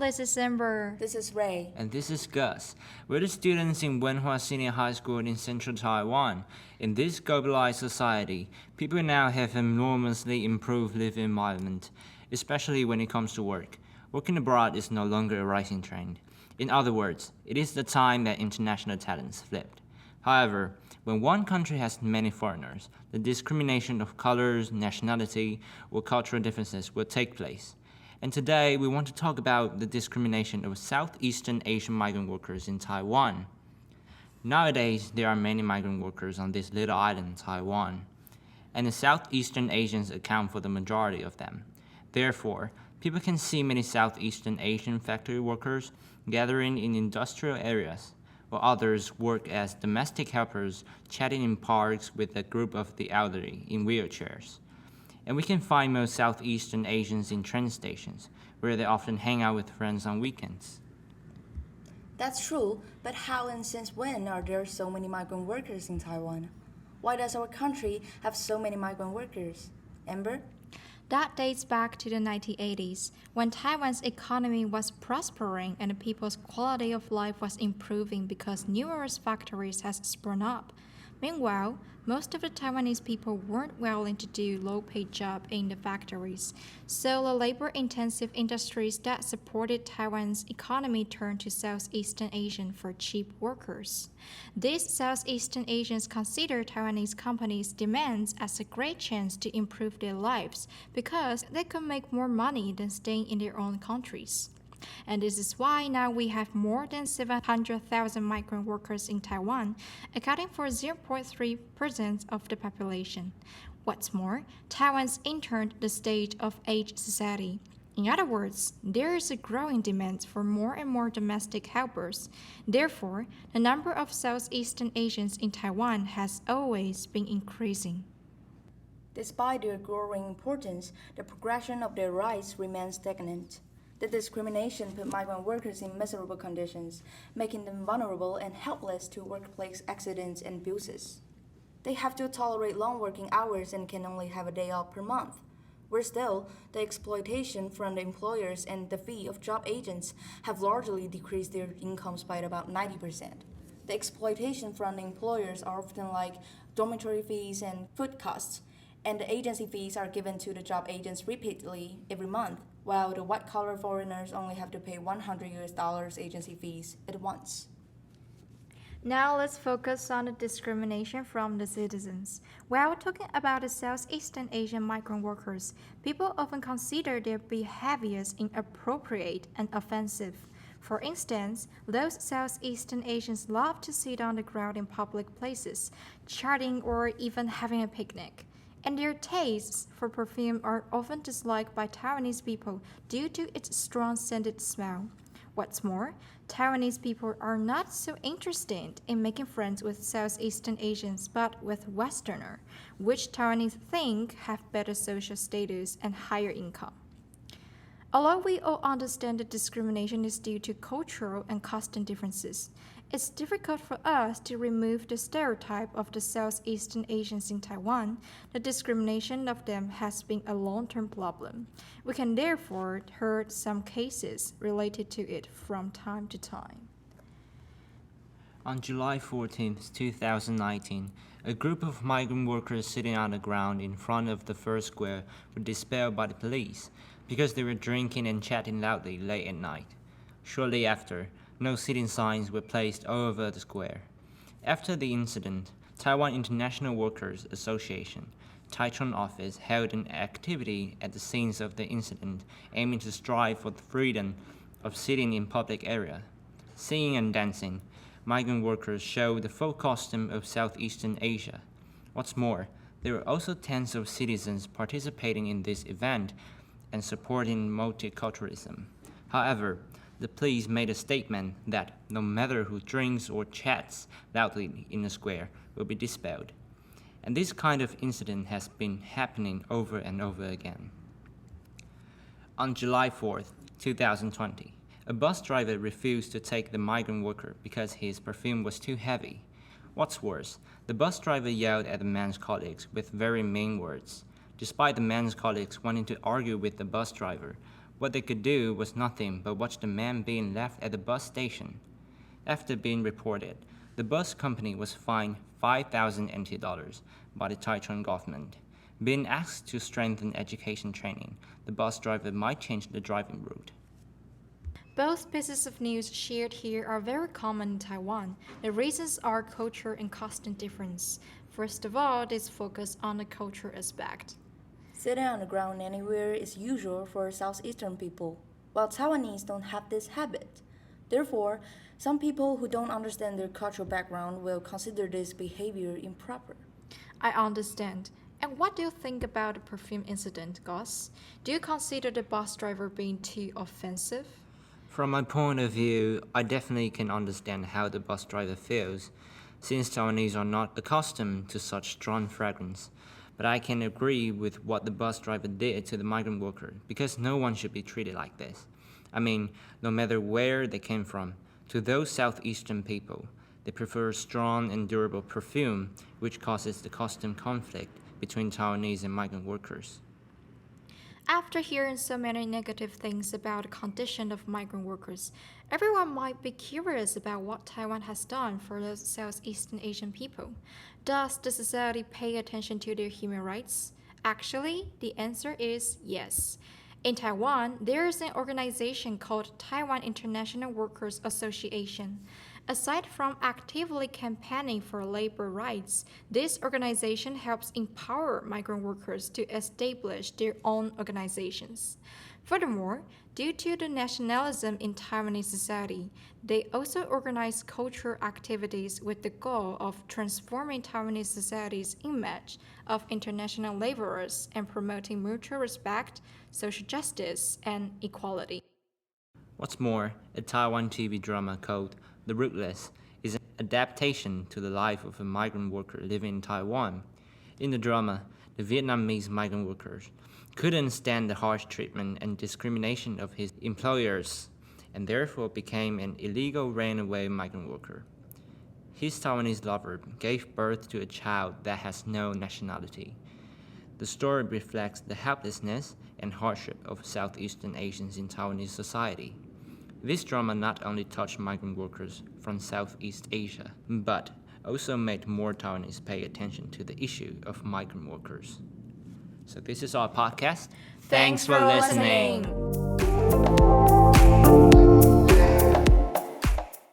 this is Amber. This is Ray. And this is Gus. We're the students in Wenhua Senior High School in central Taiwan. In this globalized society, people now have an enormously improved living environment, especially when it comes to work. Working abroad is no longer a rising trend. In other words, it is the time that international talents flipped. However, when one country has many foreigners, the discrimination of colors, nationality, or cultural differences will take place. And today, we want to talk about the discrimination of Southeastern Asian migrant workers in Taiwan. Nowadays, there are many migrant workers on this little island, Taiwan, and the Southeastern Asians account for the majority of them. Therefore, people can see many Southeastern Asian factory workers gathering in industrial areas, while others work as domestic helpers chatting in parks with a group of the elderly in wheelchairs. And we can find most Southeastern Asians in train stations, where they often hang out with friends on weekends. That's true, but how and since when are there so many migrant workers in Taiwan? Why does our country have so many migrant workers? Amber? That dates back to the 1980s, when Taiwan's economy was prospering and people's quality of life was improving because numerous factories had sprung up. Meanwhile, most of the Taiwanese people weren't willing to do low-paid jobs in the factories, so the labor-intensive industries that supported Taiwan's economy turned to Southeastern Asian for cheap workers. These Southeastern Asians consider Taiwanese companies' demands as a great chance to improve their lives because they could make more money than staying in their own countries. And this is why now we have more than 700,000 migrant workers in Taiwan, accounting for 0.3% of the population. What's more, Taiwan's entered the stage of aged society. In other words, there is a growing demand for more and more domestic helpers. Therefore, the number of Southeastern Asians in Taiwan has always been increasing. Despite their growing importance, the progression of their rights remains stagnant. The discrimination put migrant workers in miserable conditions, making them vulnerable and helpless to workplace accidents and abuses. They have to tolerate long working hours and can only have a day off per month. Worse still, the exploitation from the employers and the fee of job agents have largely decreased their incomes by about 90%. The exploitation from the employers are often like dormitory fees and food costs, and the agency fees are given to the job agents repeatedly every month, while the white-collar foreigners only have to pay $100 agency fees at once. Now let's focus on the discrimination from the citizens. While talking about the Southeastern Asian migrant workers, people often consider their behaviors inappropriate and offensive. For instance, those Southeastern Asians love to sit on the ground in public places, chatting or even having a picnic. And their tastes for perfume are often disliked by Taiwanese people due to its strong scented smell. What's more, Taiwanese people are not so interested in making friends with Southeastern Asians but with Westerners, which Taiwanese think have better social status and higher income. Although we all understand that discrimination is due to cultural and custom differences, it's difficult for us to remove the stereotype of the Southeastern Asians in Taiwan. The discrimination of them has been a long-term problem. We can therefore hear some cases related to it from time to time. On July 14, 2019, a group of migrant workers sitting on the ground in front of the first square were dispelled by the police because they were drinking and chatting loudly late at night. Shortly after, no sitting signs were placed all over the square. After the incident, Taiwan International Workers Association, Taichung office held an activity at the scenes of the incident aiming to strive for the freedom of sitting in public area. Singing and dancing, migrant workers showed the full costume of Southeastern Asia. What's more, there were also tens of citizens participating in this event and supporting multiculturalism. However, the police made a statement that no matter who drinks or chats loudly in the square will be dispelled. And this kind of incident has been happening over and over again. On July 4th, 2020, a bus driver refused to take the migrant worker because his perfume was too heavy. What's worse, the bus driver yelled at the man's colleagues with very mean words. Despite the man's colleagues wanting to argue with the bus driver, What they could do was nothing but watch the man being left at the bus station. After being reported, the bus company was fined 5,000 NT dollars by the Taiwan government. Being asked to strengthen education training, the bus driver might change the driving route. Both pieces of news shared here are very common in Taiwan. The reasons are culture and custom difference. First of all, this focus on the culture aspect. Sitting on the ground anywhere is usual for Southeastern people, while Taiwanese don't have this habit. Therefore, some people who don't understand their cultural background will consider this behavior improper. I understand. And what do you think about the perfume incident, Gus? Do you consider the bus driver being too offensive? From my point of view, I definitely can understand how the bus driver feels, since Taiwanese are not accustomed to such strong fragrance. But I can agree with what the bus driver did to the migrant worker, because no one should be treated like this. I mean, no matter where they came from, to those Southeastern people, they prefer strong and durable perfume, which causes the custom conflict between Taiwanese and migrant workers. After hearing so many negative things about the condition of migrant workers, everyone might be curious about what Taiwan has done for the Southeastern Asian people. Does the society pay attention to their human rights? Actually, the answer is yes. In Taiwan, there is an organization called Taiwan International Workers Association. Aside from actively campaigning for labor rights, this organization helps empower migrant workers to establish their own organizations. Furthermore, due to the nationalism in Taiwanese society, they also organize cultural activities with the goal of transforming Taiwanese society's image of international laborers and promoting mutual respect, social justice, and equality. What's more, a Taiwan TV drama called The Rootless is an adaptation to the life of a migrant worker living in Taiwan. In the drama, the Vietnamese migrant workers couldn't stand the harsh treatment and discrimination of his employers and therefore became an illegal runaway migrant worker. His Taiwanese lover gave birth to a child that has no nationality. The story reflects the helplessness and hardship of Southeastern Asians in Taiwanese society. This drama not only touched migrant workers from Southeast Asia, but also made more Taiwanese pay attention to the issue of migrant workers. So this is our podcast. Thanks for listening.